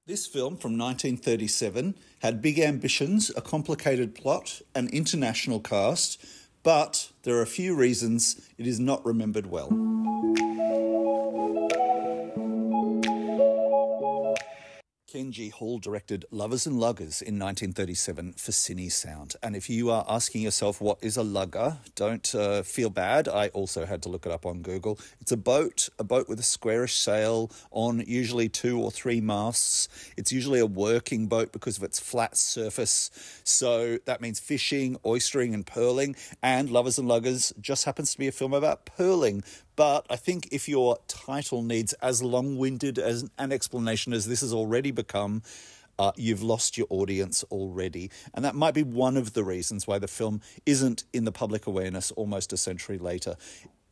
This film from 1937 had big ambitions, a complicated plot, an international cast, but there are a few reasons it is not remembered well. Ken G. Hall directed Lovers and Luggers in 1937 for Cine Sound. And if you are asking yourself what is a lugger, don't feel bad. I also had to look it up on Google. It's a boat with a squarish sail on usually 2 or 3 masts. It's usually a working boat because of its flat surface. So that means fishing, oystering and pearling. And Lovers and Luggers just happens to be a film about pearling. But I think if your title needs as long-winded as an explanation as this has already become, you've lost your audience already. And that might be one of the reasons why the film isn't in the public awareness almost a century later.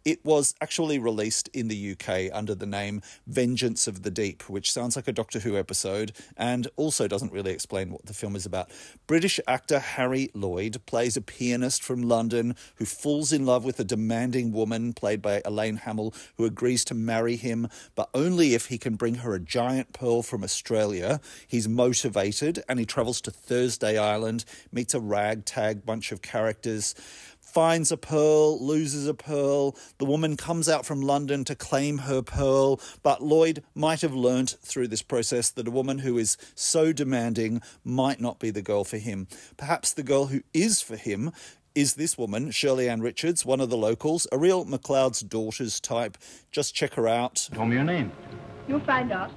It was actually released in the UK under the name Vengeance of the Deep, which sounds like a Doctor Who episode and also doesn't really explain what the film is about. British actor Harry Lloyd plays a pianist from London who falls in love with a demanding woman played by Elaine Hamill who agrees to marry him, but only if he can bring her a giant pearl from Australia. He's motivated and he travels to Thursday Island, meets a ragtag bunch of characters, finds a pearl, loses a pearl. The woman comes out from London to claim her pearl, but Lloyd might have learnt through this process that a woman who is so demanding might not be the girl for him. Perhaps the girl who is for him is this woman, Shirley Ann Richards, one of the locals, a real MacLeod's Daughters type. Just check her out. Tell me your name. You'll find out.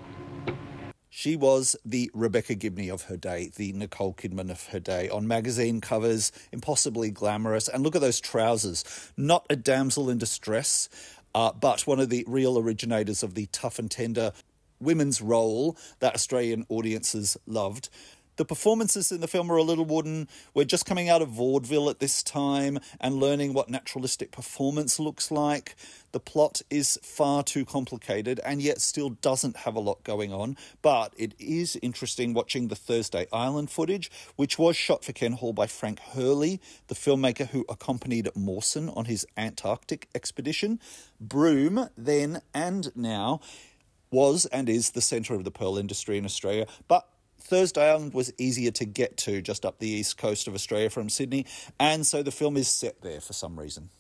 She was the Rebecca Gibney of her day, the Nicole Kidman of her day, on magazine covers, impossibly glamorous. And look at those trousers. Not a damsel in distress, but one of the real originators of the tough and tender women's role that Australian audiences loved. The performances in the film are a little wooden. We're just coming out of vaudeville at this time and learning what naturalistic performance looks like. The plot is far too complicated and yet still doesn't have a lot going on. But it is interesting watching the Thursday Island footage, which was shot for Ken Hall by Frank Hurley, the filmmaker who accompanied Mawson on his Antarctic expedition. Broome, then and now, was and is the centre of the pearl industry in Australia, but Thursday Island was easier to get to just up the east coast of Australia from Sydney, and so the film is set there for some reason.